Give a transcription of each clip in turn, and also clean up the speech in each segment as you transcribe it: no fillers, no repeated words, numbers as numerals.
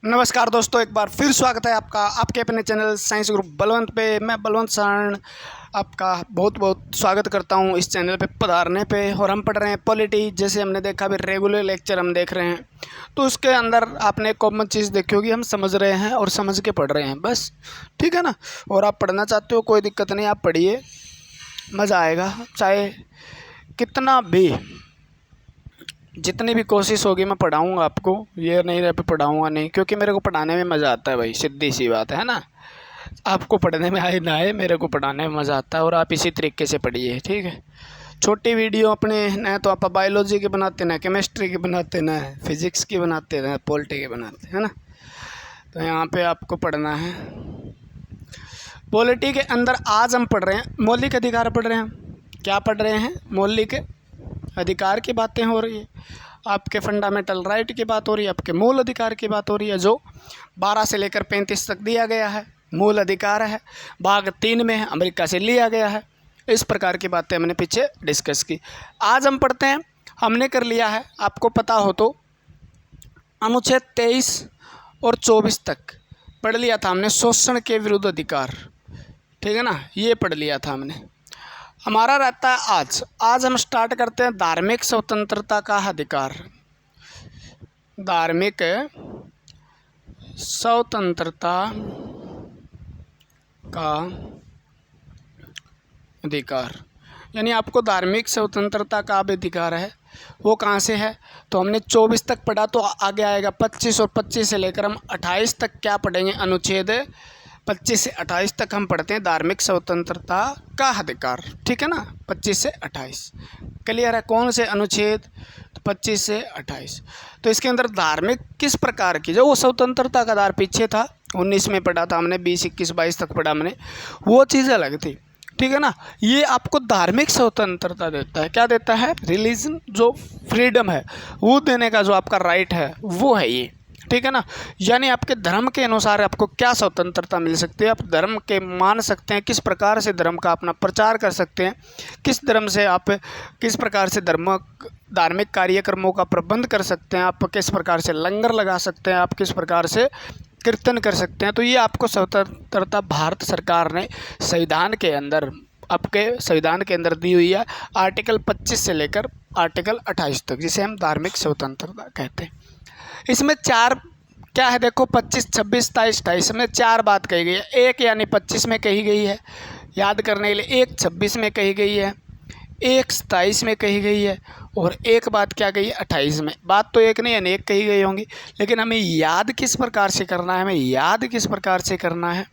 नमस्कार दोस्तों, एक बार फिर स्वागत है आपका आपके अपने चैनल साइंस ग्रुप बलवंत पे। मैं बलवंत सरण आपका बहुत बहुत स्वागत करता हूं इस चैनल पे पधारने पे। और हम पढ़ रहे हैं पॉलिटी। जैसे हमने देखा अभी रेगुलर लेक्चर हम देख रहे हैं, तो उसके अंदर आपने कॉमन चीज़ देखी होगी, हम समझ रहे हैं और समझ के पढ़ रहे हैं बस, ठीक है ना। और आप पढ़ना चाहते हो कोई दिक्कत नहीं, आप पढ़िए, मज़ा आएगा। चाहे कितना भी जितनी भी कोशिश होगी मैं पढ़ाऊँगा आपको, ये नहीं रह पे पढ़ाऊँगा नहीं, क्योंकि मेरे को पढ़ाने में मज़ा आता है भाई, सीधी सी बात है ना। आपको पढ़ने में आए ना आए, मेरे को पढ़ाने में मज़ा आता है। और आप इसी तरीके से पढ़िए, ठीक है। छोटी वीडियो अपने न तो आप बायोलॉजी की बनाते, ना केमिस्ट्री की बनाते, ना फिजिक्स की बनाते, ना पॉलिटी की बनाते, है ना। तो यहाँ पे आपको पढ़ना है पॉलिटी के अंदर। आज हम पढ़ रहे हैं मौलिक अधिकार पढ़ रहे हैं। क्या पढ़ रहे हैं? मौलिक अधिकार की बातें हो रही है, आपके फंडामेंटल राइट की बात हो रही है, आपके मूल अधिकार की बात हो रही है, जो 12 से लेकर 35 तक दिया गया है। मूल अधिकार है, भाग 3 में है, अमेरिका से लिया गया है। इस प्रकार की बातें हमने पीछे डिस्कस की। आज हम पढ़ते हैं, हमने कर लिया है, आपको पता हो तो अनुच्छेद 23 और 24 तक पढ़ लिया था हमने, शोषण के विरुद्ध अधिकार, ठीक है ना, ये पढ़ लिया था हमने। हमारा रहता है आज हम स्टार्ट करते हैं धार्मिक स्वतंत्रता का अधिकार। धार्मिक स्वतंत्रता का अधिकार, यानी आपको धार्मिक स्वतंत्रता का भी अधिकार है। वो कहाँ से है? तो हमने 24 तक पढ़ा, तो आगे आएगा 25 और 25 से लेकर हम 28 तक क्या पढ़ेंगे? अनुच्छेद 25 से 28 तक हम पढ़ते हैं धार्मिक स्वतंत्रता का अधिकार, ठीक है ना। 25 से 28 क्लियर है? कौन से अनुच्छेद? तो 25 से 28। तो इसके अंदर धार्मिक किस प्रकार की, जो वो स्वतंत्रता का आधार पीछे था 19 में पढ़ा था हमने, 20, 21, 22 तक पढ़ा हमने, वो चीज़ अलग थी, ठीक है ना। ये आपको धार्मिक स्वतंत्रता देता है। क्या देता है? रिलीजन, जो फ्रीडम है वो देने का जो आपका राइट है वो है ये, ठीक है ना। यानी आपके धर्म के अनुसार आपको क्या स्वतंत्रता मिल सकती है, आप धर्म के मान सकते हैं, किस प्रकार से धर्म का अपना प्रचार कर सकते हैं, किस धर्म से आप किस प्रकार से धार्मिक कार्यक्रमों का प्रबंध कर सकते हैं, आप किस प्रकार से लंगर लगा सकते हैं, आप किस प्रकार से कीर्तन कर सकते हैं। तो ये आपको स्वतंत्रता भारत सरकार ने संविधान के अंदर, आपके संविधान के अंदर दी हुई है, आर्टिकल 25 से लेकर आर्टिकल 28 तक, जिसे हम धार्मिक स्वतंत्रता कहते हैं। इसमें 4 क्या है? देखो 25, 26, 27, 28 में 4 बात कही गई है। एक यानी 25 में कही गई है, याद करने के लिए, एक 26 में कही गई है, एक 27 में कही गई है, और एक बात क्या कही है? 28 में। बात तो एक नहीं अनेक कही गई होंगी, लेकिन हमें याद किस प्रकार से करना है? हमें याद किस प्रकार से करना है?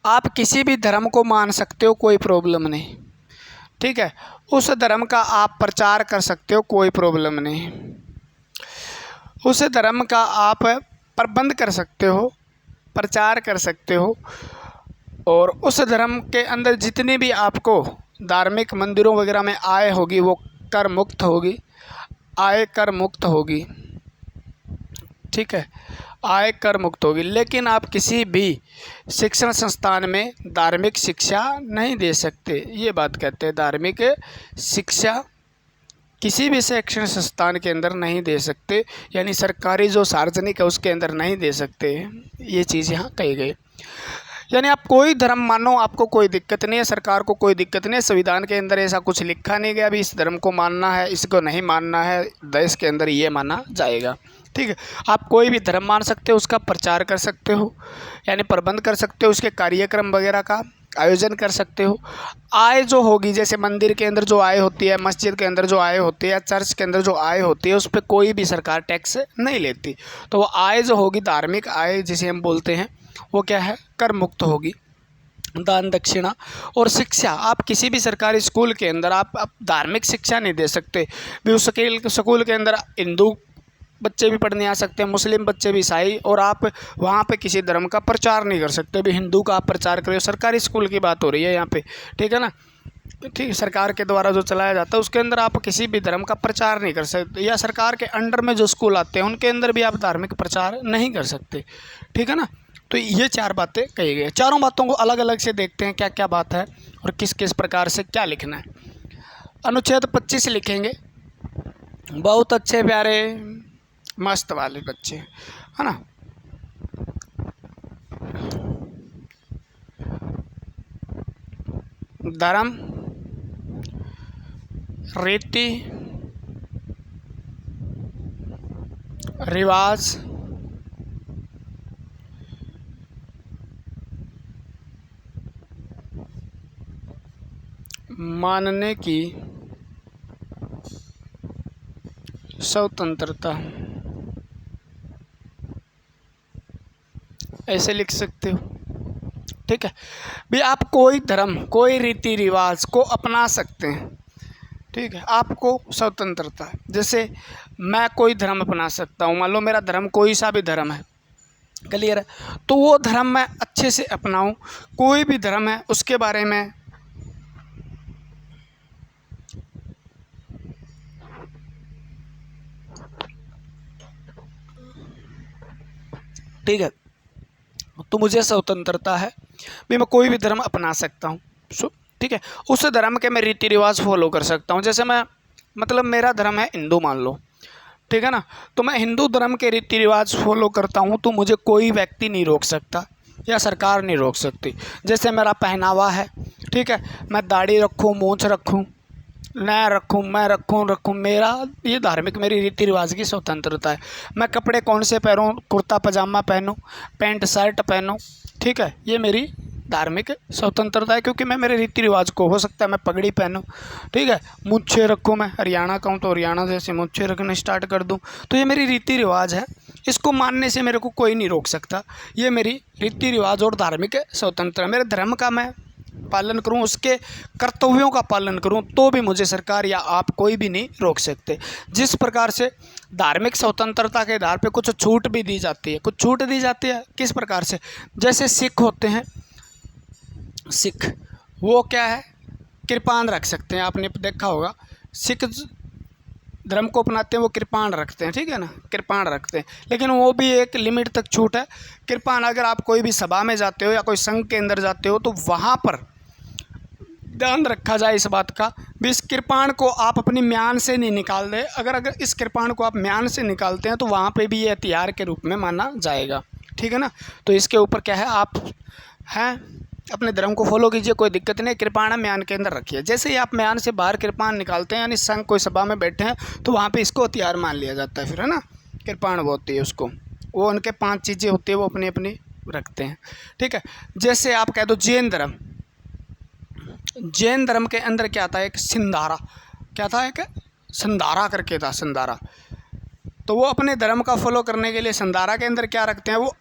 आप किसी भी धर्म को मान सकते हो, कोई प्रॉब्लम नहीं, ठीक है। उस धर्म का आप प्रचार कर सकते हो, कोई प्रॉब्लम नहीं। उस धर्म का आप प्रबंध कर सकते हो, प्रचार कर सकते हो, और उस धर्म के अंदर जितनी भी आपको धार्मिक मंदिरों वगैरह में आय होगी वो कर मुक्त होगी, आय कर मुक्त होगी, ठीक है, आय कर मुक्त होगी। लेकिन आप किसी भी शिक्षण संस्थान में धार्मिक शिक्षा नहीं दे सकते, ये बात कहते हैं। धार्मिक शिक्षा किसी भी शैक्षणिक संस्थान के अंदर नहीं दे सकते, यानी सरकारी जो सार्वजनिक है उसके अंदर नहीं दे सकते, ये चीज़ यहाँ कही गई। यानी आप कोई धर्म मानो, आपको कोई दिक्कत नहीं है, सरकार को कोई दिक्कत नहीं है। संविधान के अंदर ऐसा कुछ लिखा नहीं गया अभी इस धर्म को मानना है, इसको नहीं मानना है, देश के अंदर ये माना जाएगा, ठीक है। आप कोई भी धर्म मान सकते हो, उसका प्रचार कर सकते हो, यानी प्रबंध कर सकते हो, उसके कार्यक्रम वगैरह का आयोजन कर सकते हो। आय जो होगी, जैसे मंदिर के अंदर जो आय होती है, मस्जिद के अंदर जो आय होती है, चर्च के अंदर जो आय होती है, उस पर कोई भी सरकार टैक्स नहीं लेती। तो वो आय जो होगी, धार्मिक आय जिसे हम बोलते हैं, वो क्या है? कर मुक्त होगी। दान दक्षिणा और शिक्षा, आप किसी भी सरकारी स्कूल के अंदर आप धार्मिक शिक्षा नहीं दे सकते। भी उस स्कूल के अंदर हिंदू बच्चे भी पढ़ने आ सकते हैं, मुस्लिम बच्चे भी, ईसाई, और आप वहाँ पे किसी धर्म का प्रचार नहीं कर सकते। भी हिंदू का आप प्रचार करिए, सरकारी स्कूल की बात हो रही है यहाँ पे, ठीक है ना। ठीक, सरकार के द्वारा जो चलाया जाता है उसके अंदर आप किसी भी धर्म का प्रचार नहीं कर सकते, या सरकार के अंडर में जो स्कूल आते हैं उनके अंदर भी आप धार्मिक प्रचार नहीं कर सकते, ठीक है ना। तो ये 4 बातें कही गई। चारों बातों को अलग अलग से देखते हैं क्या क्या बात है और किस किस प्रकार से क्या लिखना है। अनुच्छेद 25 लिखेंगे, बहुत अच्छे प्यारे मस्त वाले बच्चे, है ना। धर्म, रीति रिवाज, मानने की स्वतंत्रता, ऐसे लिख सकते हो। ठीक है भी, आप कोई धर्म कोई रीति रिवाज को अपना सकते हैं। ठीक है, आपको स्वतंत्रता है। जैसे मैं कोई धर्म अपना सकता हूँ, मान लो मेरा धर्म कोई सा भी धर्म है, क्लियर है, तो वो धर्म मैं अच्छे से अपनाऊं। कोई भी धर्म है उसके बारे में ठीक है, तो मुझे स्वतंत्रता है भी, मैं कोई भी धर्म अपना सकता हूँ। ठीक है, उस धर्म के मैं रीति रिवाज फॉलो कर सकता हूँ। जैसे मैं मतलब मेरा धर्म है हिंदू मान लो, ठीक है ना, तो मैं हिंदू धर्म के रीति रिवाज फॉलो करता हूँ, तो मुझे कोई व्यक्ति नहीं रोक सकता या सरकार नहीं रोक सकती। जैसे मेरा पहनावा है, ठीक है, मैं दाढ़ी रखूँ, मूंछ रखूँ, न रखूँ, मैं रखूँ, मेरा ये धार्मिक मेरी रीति रिवाज की स्वतंत्रता है। मैं कपड़े कौन से पहनूँ, कुर्ता पजामा पहनूँ, पैंट शर्ट पहनूँ, ठीक है, ये मेरी धार्मिक स्वतंत्रता है, क्योंकि मैं मेरे रीति रिवाज को, हो सकता है मैं पगड़ी पहनूँ, ठीक है, मूंछें रखूँ, मैं हरियाणा का हूँ तो हरियाणा जैसे मूंछें रखना स्टार्ट कर दूँ, तो ये मेरी रीति रिवाज है। इसको मानने से मेरे को कोई नहीं रोक सकता। ये मेरी रीति रिवाज और धार्मिक स्वतंत्रता, मेरे धर्म का मैं पालन करूं, उसके कर्तव्यों का पालन करूं, तो भी मुझे सरकार या आप कोई भी नहीं रोक सकते। जिस प्रकार से धार्मिक स्वतंत्रता के आधार पे कुछ छूट भी दी जाती है, कुछ छूट दी जाती है किस प्रकार से, जैसे सिख होते हैं, सिख वो क्या है, कृपाण रख सकते हैं, आपने देखा होगा, सिख धर्म को अपनाते हैं वो कृपाण रखते हैं, ठीक है ना, कृपाण रखते हैं, लेकिन वो भी एक लिमिट तक छूट है। कृपाण अगर आप कोई भी सभा में जाते हो या कोई संघ के अंदर जाते हो, तो वहाँ पर ध्यान रखा जाए इस बात का भी, इस कृपाण को आप अपनी म्यान से नहीं निकाल दे। अगर इस कृपाण को आप म्यान से निकालते हैं तो वहाँ पे भी ये हथियार के रूप में माना जाएगा, ठीक है ना। तो इसके ऊपर क्या है, आप हैं अपने धर्म को फॉलो कीजिए, कोई दिक्कत नहीं, कृपाण म्यान के अंदर रखिए। जैसे ही आप म्यान से बाहर कृपाण निकालते हैं, यानी संघ कोई सभा में बैठे हैं, तो वहाँ पे इसको हथियार मान लिया जाता है फिर, है ना। कृपाण वो होती है, उसको वो उनके 5 चीज़ें होती है, वो अपनी अपनी रखते हैं, ठीक है। जैसे आप कह दो जैन धर्म, जैन धर्म के अंदर क्या था, एक सिंधारा, क्या था, एक संधारा करके था, संधारा। तो वो अपने धर्म का फॉलो करने के लिए संधारा के अंदर क्या रखते हैं, वो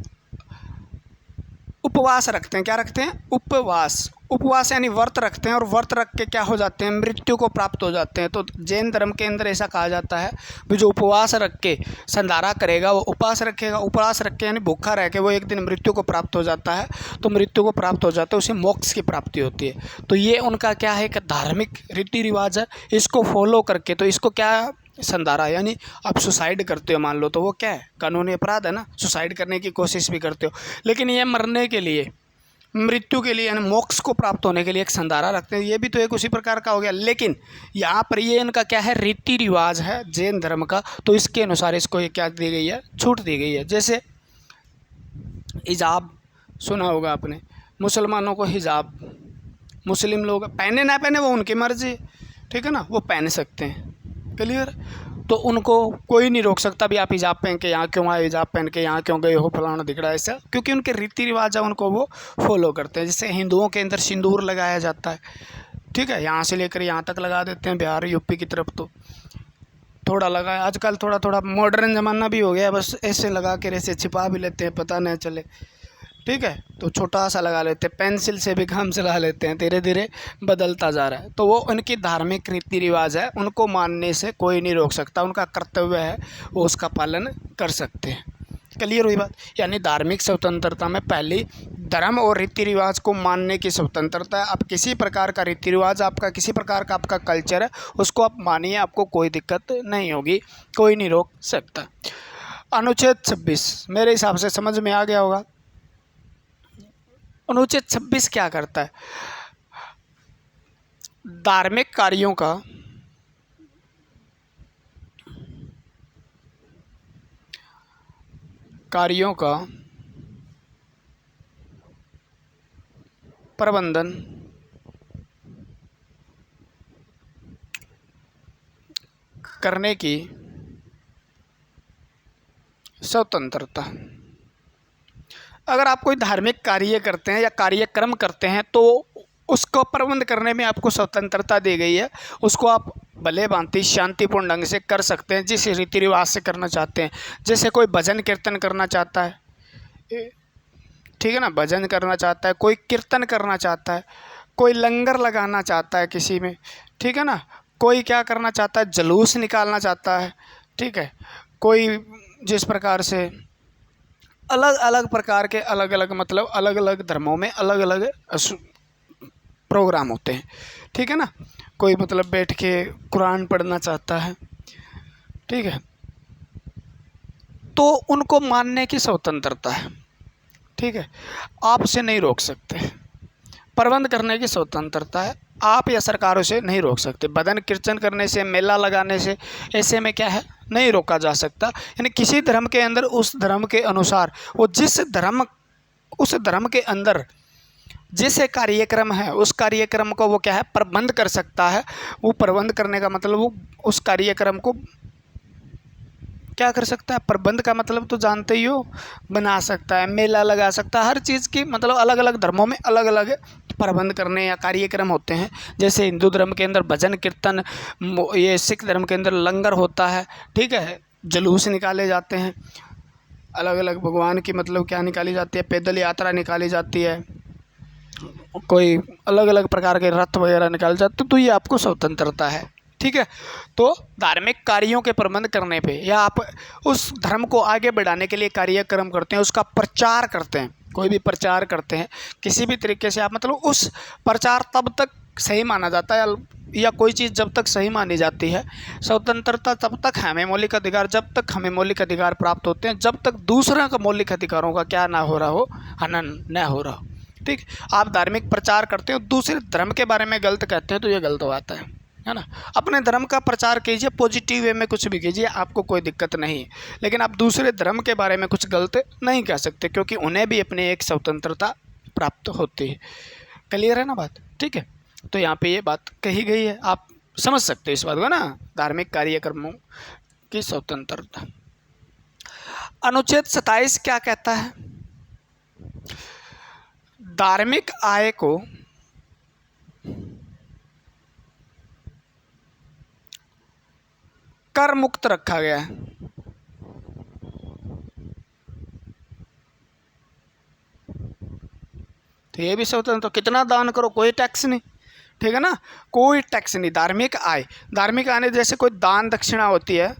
उपवास रखते हैं। क्या रखते हैं, उपवास, उपवास यानी व्रत रखते हैं, और व्रत रख के क्या हो जाते हैं, मृत्यु को प्राप्त हो जाते हैं। तो जैन धर्म के अंदर ऐसा कहा जाता है कि जो उपवास रख के संधारा करेगा, वो उपवास रखेगा, उपवास रख के यानी भूखा रह के वो एक दिन मृत्यु को प्राप्त हो जाता है। तो मृत्यु को प्राप्त हो जाता है, उसे मोक्ष की प्राप्ति होती है। तो ये उनका क्या है, एक धार्मिक रीति रिवाज है। इसको फॉलो करके, तो इसको क्या, संधारा यानी आप सुसाइड करते हो मान लो, तो वो क्या है, कानूनी अपराध है ना, सुसाइड करने की कोशिश भी करते हो, लेकिन ये मरने के लिए, मृत्यु के लिए यानी मोक्ष को प्राप्त होने के लिए एक संधारा रखते हैं। ये भी तो एक उसी प्रकार का हो गया, लेकिन यहाँ पर ये इनका क्या है, रीति रिवाज है जैन धर्म का, तो इसके अनुसार इसको ये क्या दी गई है, छूट दी गई है। जैसे हिजाब सुना होगा आपने, मुसलमानों को हिजाब, मुस्लिम लोग पहने ना पहने वो उनकी मर्जी, ठीक है ना, वो पहन सकते हैं, क्लियर। तो उनको कोई नहीं रोक सकता भी आप हिजाब पहन के यहाँ क्यों आए, हिजाब पहन के यहाँ क्यों गए हो, फलाना दिखड़ा, ऐसा, क्योंकि उनके रीति रिवाज है, उनको वो फॉलो करते हैं। जैसे हिंदुओं के अंदर सिंदूर लगाया जाता है, ठीक है, यहाँ से लेकर यहाँ तक लगा देते हैं, बिहार यूपी की तरफ तो थोड़ा लगा, आजकल थोड़ा थोड़ा मॉडर्न ज़माना भी हो गया, बस ऐसे लगा कर ऐसे छिपा भी लेते हैं, पता नहीं चले, ठीक है। तो छोटा सा लगा लेते हैं, पेंसिल से भी काम चला लेते हैं, धीरे धीरे बदलता जा रहा है। तो वो उनकी धार्मिक रीति रिवाज है, उनको मानने से कोई नहीं रोक सकता, उनका कर्तव्य है, वो उसका पालन कर सकते हैं। क्लियर हुई बात। यानी धार्मिक स्वतंत्रता में पहली धर्म और रीति रिवाज को मानने की स्वतंत्रता है। आप किसी प्रकार का रीति रिवाज, आपका किसी प्रकार का आपका कल्चर है, उसको आप मानिए, आपको कोई दिक्कत नहीं होगी, कोई नहीं रोक सकता। अनुच्छेद 26 मेरे हिसाब से समझ में आ गया होगा। अनुच्छेद 26 क्या करता है, धार्मिक कार्यों का कार्यों का प्रबंधन करने की स्वतंत्रता। अगर आप कोई धार्मिक कार्य करते हैं या कार्यक्रम करते हैं तो उसको प्रबंध करने में आपको स्वतंत्रता दी गई है। उसको आप भले भांति शांतिपूर्ण ढंग से कर सकते हैं, जिस रीति रिवाज से करना चाहते हैं। जैसे कोई भजन कीर्तन करना चाहता है, ठीक है ना, भजन करना चाहता है, कोई कीर्तन करना चाहता है, कोई लंगर लगाना चाहता है किसी में, ठीक है ना, कोई क्या करना चाहता है, जुलूस निकालना चाहता है, ठीक है, कोई जिस प्रकार से अलग अलग प्रकार के अलग अलग मतलब अलग अलग धर्मों में अलग अलग प्रोग्राम होते हैं, ठीक है ना। कोई मतलब बैठ के कुरान पढ़ना चाहता है, ठीक है, तो उनको मानने की स्वतंत्रता है, ठीक है, आप उसे नहीं रोक सकते। प्रबंध करने की स्वतंत्रता है, आप या सरकारों से नहीं रोक सकते। भजन कीर्तन करने से, मेला लगाने से, ऐसे में क्या है, नहीं रोका जा सकता। यानी किसी धर्म के अंदर उस धर्म के अनुसार वो जिस धर्म उस धर्म के अंदर जैसे कार्यक्रम है उस कार्यक्रम को वो क्या है, प्रबंध कर सकता है। वो प्रबंध करने का मतलब वो उस कार्यक्रम को क्या कर सकता है, प्रबंध का मतलब तो जानते ही हो, बना सकता है, मेला लगा सकता है, हर चीज़ की मतलब अलग अलग धर्मों में अलग अलग प्रबंध करने या कार्यक्रम होते हैं। जैसे हिंदू धर्म के अंदर भजन कीर्तन, ये सिख धर्म के अंदर लंगर होता है, ठीक है, जुलूस निकाले जाते हैं, अलग अलग भगवान की मतलब क्या निकाली जाती है, पैदल यात्रा निकाली जाती है, कोई अलग अलग प्रकार के रथ वगैरह निकाले जाते, तो ये आपको स्वतंत्रता है, ठीक है। तो धार्मिक कार्यों के प्रबंध करने पे या आप उस धर्म को आगे बढ़ाने के लिए कार्यक्रम करते हैं, उसका प्रचार करते हैं, कोई भी प्रचार करते हैं किसी भी तरीके से आप मतलब उस प्रचार तब तक सही माना जाता है या कोई चीज़ जब तक सही मानी जाती है। स्वतंत्रता तब तक हमें मौलिक अधिकार, जब तक हमें मौलिक अधिकार प्राप्त होते हैं, जब तक दूसरा का मौलिक अधिकारों का क्या ना हो रहा हो, हनन न हो रहा हो, ठीक। आप धार्मिक प्रचार करते हो, दूसरे धर्म के बारे में गलत कहते हैं तो ये गलत बात है ना। अपने धर्म का प्रचार कीजिए, पॉजिटिव वे में कुछ भी कीजिए, आपको कोई दिक्कत नहीं है, लेकिन आप दूसरे धर्म के बारे में कुछ गलत नहीं कह सकते, क्योंकि उन्हें भी अपनी एक स्वतंत्रता प्राप्त होती है। क्लियर है ना बात, ठीक है। तो यहाँ पे ये बात कही गई है, आप समझ सकते हो इस बात को ना, धार्मिक कार्यक्रमों की स्वतंत्रता। अनुच्छेद 27 क्या कहता है, धार्मिक आय को कर मुक्त रखा गया है। तो ये भी स्वतंत्र, तो कितना दान करो कोई टैक्स नहीं, ठीक है ना, कोई टैक्स नहीं। धार्मिक आय जैसे कोई दान दक्षिणा होती है,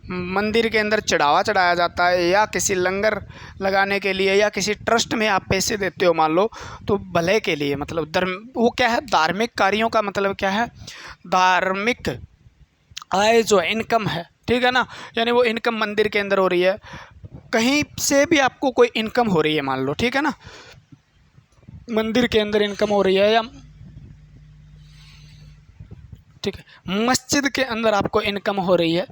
मंदिर के अंदर चढ़ावा चढ़ाया जाता है, या किसी लंगर लगाने के लिए, या किसी ट्रस्ट में आप पैसे देते हो मान लो, तो भले के लिए मतलब धर्म, वो क्या है, धार्मिक कार्यों का मतलब क्या है, धार्मिक आय जो इनकम है, ठीक है ना, यानी वो इनकम मंदिर के अंदर हो रही है, कहीं से भी आपको कोई इनकम हो रही है मान लो, ठीक है ना, मंदिर के अंदर इनकम हो रही है, या ठीक है मस्जिद के अंदर आपको इनकम हो रही है,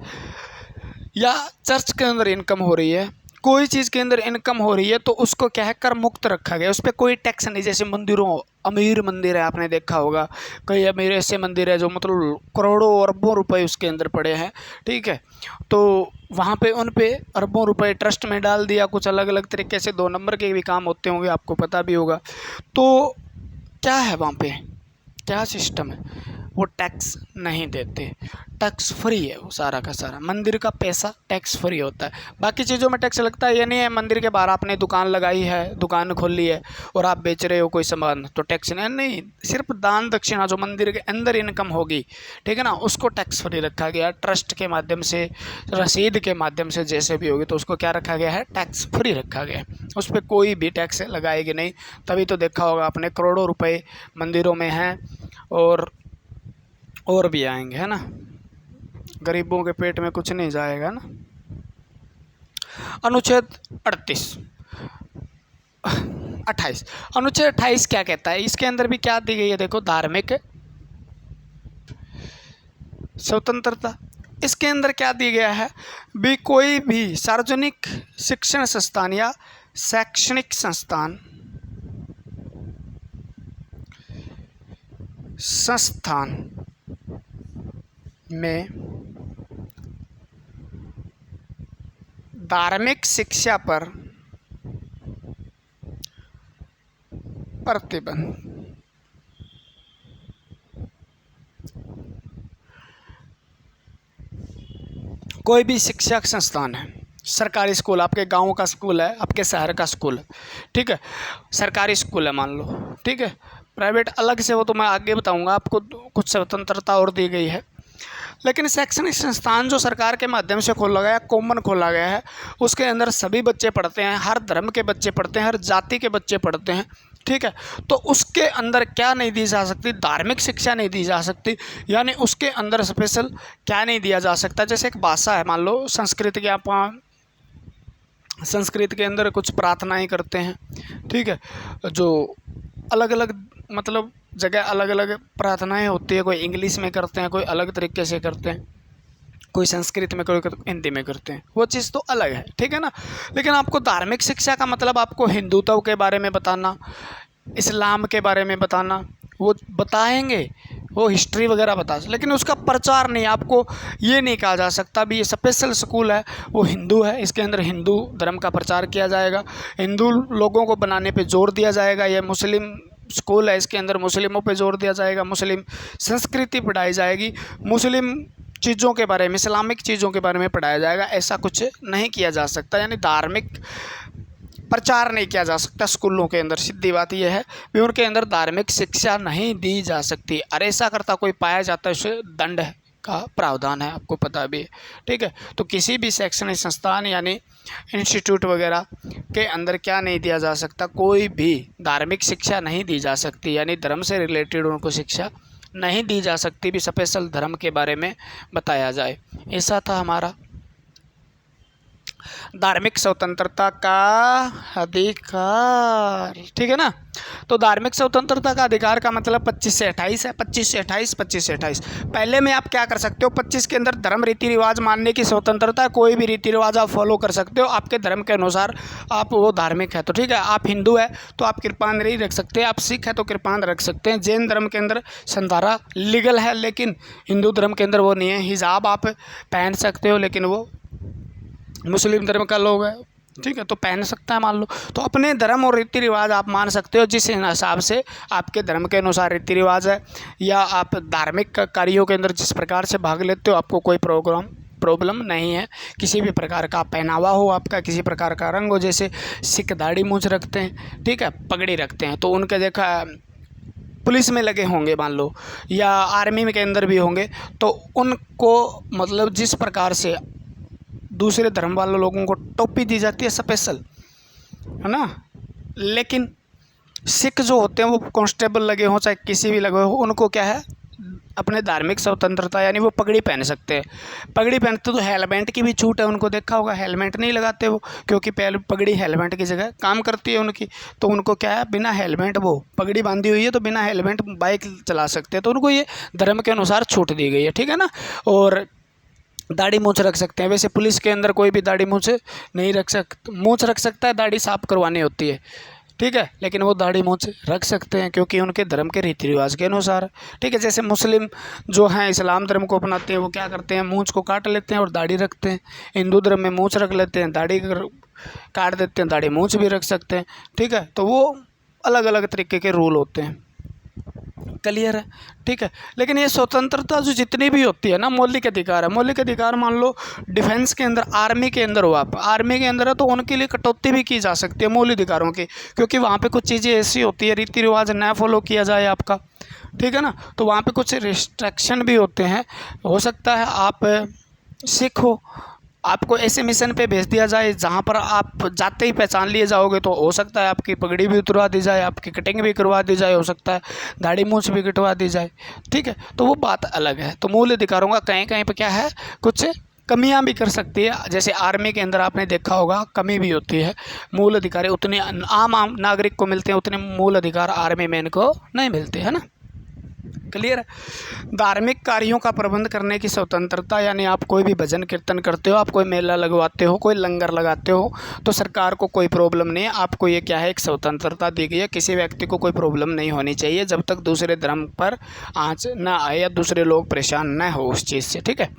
या चर्च के अंदर इनकम हो रही है, कोई चीज़ के अंदर इनकम हो रही है, तो उसको क्या है, कर मुक्त रखा गया, उस पर कोई टैक्स नहीं। जैसे मंदिरों, अमीर मंदिर है, आपने देखा होगा कई अमीर ऐसे मंदिर है जो मतलब करोड़ों अरबों रुपए उसके अंदर पड़े हैं, ठीक है, तो वहाँ पे उन पे अरबों रुपए ट्रस्ट में डाल दिया, कुछ अलग अलग तरीके से 2 नंबर के भी काम होते होंगे, आपको पता भी होगा। तो क्या है वहाँ पे, क्या सिस्टम है, वो टैक्स नहीं देते, टैक्स फ्री है वो सारा का सारा, मंदिर का पैसा टैक्स फ्री होता है। बाकी चीज़ों में टैक्स लगता है, ये नहीं है मंदिर के बाहर आपने दुकान लगाई है, दुकान खोल ली है और आप बेच रहे हो कोई सामान, तो टैक्स नहीं, सिर्फ दान दक्षिणा जो मंदिर के अंदर इनकम होगी, ठीक है ना, उसको टैक्स फ्री रखा गया। ट्रस्ट के माध्यम से, रसीद के माध्यम से जैसे भी होगी, तो उसको क्या रखा गया है, टैक्स फ्री रखा गया है, उस पर कोई भी टैक्स लगाएगी नहीं। तभी तो देखा होगा आपने करोड़ों रुपये मंदिरों में हैं, और भी आएंगे, है ना, गरीबों के पेट में कुछ नहीं जाएगा ना। अनुच्छेद 28 अनुच्छेद 28 क्या कहता है, इसके अंदर भी क्या दी गई है, देखो, धार्मिक स्वतंत्रता। इसके अंदर क्या दिया गया है भी, कोई भी सार्वजनिक शिक्षण संस्थान या शैक्षणिक संस्थान में धार्मिक शिक्षा पर प्रतिबंध। कोई भी शिक्षा संस्थान है, सरकारी स्कूल, आपके गांव का स्कूल है, आपके शहर का स्कूल है, ठीक है, सरकारी स्कूल है मान लो, ठीक है, प्राइवेट अलग से, वो तो मैं आगे बताऊंगा आपको, कुछ स्वतंत्रता और दी गई है। लेकिन शैक्षणिक संस्थान जो सरकार के माध्यम से खोला गया, कॉमन खोला गया है, उसके अंदर सभी बच्चे पढ़ते हैं, हर धर्म के बच्चे पढ़ते हैं, हर जाति के बच्चे पढ़ते हैं, ठीक है। तो उसके अंदर क्या नहीं दी जा सकती, धार्मिक शिक्षा नहीं दी जा सकती, यानी उसके अंदर स्पेशल क्या नहीं दिया जा सकता। जैसे एक भाषा है, मान लो संस्कृत के, आप संस्कृत के अंदर कुछ प्रार्थनाएं करते हैं, ठीक है, जो अलग अलग मतलब जगह अलग अलग प्रार्थनाएं होती है, कोई इंग्लिश में करते हैं, कोई अलग तरीके से करते हैं, कोई संस्कृत में, कोई हिंदी में करते हैं, वो चीज़ तो अलग है, ठीक है ना। लेकिन आपको धार्मिक शिक्षा का मतलब आपको हिंदुत्व के बारे में बताना, इस्लाम के बारे में बताना, वो बताएंगे, वो हिस्ट्री वगैरह बता, लेकिन उसका प्रचार नहीं, आपको ये नहीं कहा जा सकता भी ये स्पेशल स्कूल है, वो हिंदू है, इसके अंदर हिंदू धर्म का प्रचार किया जाएगा, हिंदू लोगों को बनाने पे जोर दिया जाएगा, या मुस्लिम स्कूल है, इसके अंदर मुस्लिमों पे जोर दिया जाएगा, मुस्लिम संस्कृति पढ़ाई जाएगी, मुस्लिम चीज़ों के बारे में, इस्लामिक चीज़ों के बारे में पढ़ाया जाएगा, ऐसा कुछ नहीं किया जा सकता। यानी धार्मिक प्रचार नहीं किया जा सकता स्कूलों के अंदर। सीधी बात यह है कि उनके अंदर धार्मिक शिक्षा नहीं दी जा सकती, और ऐसा करता कोई पाया जाता है उसे दंड का प्रावधान है, आपको पता भी है, ठीक है। तो किसी भी शैक्षणिक संस्थान यानी इंस्टीट्यूट वगैरह के अंदर क्या नहीं दिया जा सकता, कोई भी धार्मिक शिक्षा नहीं दी जा सकती, यानी धर्म से रिलेटेड उनको शिक्षा नहीं दी जा सकती भी स्पेशल धर्म के बारे में बताया जाए। ऐसा था हमारा धार्मिक स्वतंत्रता का अधिकार, ठीक है ना। तो धार्मिक स्वतंत्रता का अधिकार का मतलब 25 से 28 है, 25 से 28, 25 से 28। पहले में आप क्या कर सकते हो, 25 के अंदर धर्म रीति रिवाज मानने की स्वतंत्रता, कोई भी रीति रिवाज आप फॉलो कर सकते हो, आपके धर्म के अनुसार आप वो धार्मिक है तो ठीक है। आप हिंदू है तो आप कृपान नहीं रख सकते, आप सिख है तो कृपान रख सकते हैं। जैन धर्म के अंदर संधारा लीगल है, लेकिन हिंदू धर्म के अंदर वो नहीं है। हिजाब आप पहन सकते हो, लेकिन वो मुस्लिम धर्म का लोग है, ठीक है, तो पहन सकता है मान लो। तो अपने धर्म और रीति रिवाज आप मान सकते हो जिस हिसाब से आपके धर्म के अनुसार रीति रिवाज है, या आप धार्मिक कार्यों के अंदर जिस प्रकार से भाग लेते हो, आपको कोई प्रॉब्लम नहीं है। किसी भी प्रकार का पहनावा हो, आपका किसी प्रकार का रंग हो, जैसे सिख दाढ़ी मूंछ रखते हैं, ठीक है, पगड़ी रखते हैं, तो उनके देखा पुलिस में लगे होंगे मान लो, या आर्मी में के अंदर भी होंगे, तो उनको मतलब जिस प्रकार से दूसरे धर्म वाले लोगों को टोपी दी जाती है स्पेशल, है ना, लेकिन सिख जो होते हैं वो कांस्टेबल लगे हों चाहे किसी भी लगे हो, उनको क्या है अपने धार्मिक स्वतंत्रता, यानी वो पगड़ी पहन सकते हैं। पगड़ी पहनते तो हेलमेट की भी छूट है, उनको देखा होगा हेलमेट नहीं लगाते वो, क्योंकि पहले पगड़ी हेलमेट की जगह काम करती है उनकी, तो उनको क्या है बिना हेलमेट, वो पगड़ी बांधी हुई है तो बिना हेलमेट बाइक चला सकते हैं, तो उनको ये धर्म के अनुसार छूट दी गई है, ठीक है ना। और दाढ़ी मूंछ रख सकते हैं, वैसे पुलिस के अंदर कोई भी दाढ़ी मूंछ नहीं रख सकता, मूंछ रख सकता है, दाढ़ी साफ करवानी होती है, ठीक है, लेकिन वो दाढ़ी मूंछ रख सकते हैं क्योंकि उनके धर्म के रीति रिवाज के अनुसार, ठीक है। जैसे मुस्लिम जो हैं इस्लाम धर्म को अपनाते हैं, वो क्या करते हैं मूंछ को काट लेते हैं और दाढ़ी रखते हैं। हिंदू धर्म में मूंछ रख लेते हैं, दाढ़ी काट देते हैं, दाढ़ी मूंछ भी रख सकते हैं, ठीक है। तो वो अलग अलग तरीके के रूल होते हैं, क्लियर है, ठीक है। लेकिन ये स्वतंत्रता जो जितनी भी होती है ना, मौलिक अधिकार है। मौलिक अधिकार मान लो डिफेंस के अंदर, आर्मी के अंदर हो, आप आर्मी के अंदर है तो उनके लिए कटौती भी की जा सकती है मौलिक अधिकारों की, क्योंकि वहाँ पे कुछ चीज़ें ऐसी होती है रीति रिवाज न फॉलो किया जाए आपका, ठीक है ना, तो वहाँ पे कुछ रिस्ट्रिक्शन भी होते हैं। हो सकता है आप सिख हो, आपको ऐसे मिशन पे भेज दिया जाए जहाँ पर आप जाते ही पहचान लिए जाओगे, तो हो सकता है आपकी पगड़ी भी उतरवा दी जाए, आपकी कटिंग भी करवा दी जाए, हो सकता है दाढ़ी मूंछ भी कटवा दी जाए, ठीक है, तो वो बात अलग है। तो मूल अधिकारों का कहीं कहीं पर क्या है, कुछ कमियां भी कर सकती है। जैसे आर्मी के अंदर आपने देखा होगा कमी भी होती है, मूल अधिकार उतने आम नागरिक को मिलते हैं, उतने मूल अधिकार आर्मी मैन को नहीं मिलते, है ना, क्लियर। धार्मिक कार्यों का प्रबंध करने की स्वतंत्रता, यानी आप कोई भी भजन कीर्तन करते हो, आप कोई मेला लगवाते हो, कोई लंगर लगाते हो, तो सरकार को कोई प्रॉब्लम नहीं है। आपको ये क्या है, एक स्वतंत्रता दी गई है। किसी व्यक्ति को कोई प्रॉब्लम नहीं होनी चाहिए जब तक दूसरे धर्म पर आँच ना आए या दूसरे लोग परेशान न हो उस चीज़ से, ठीक है।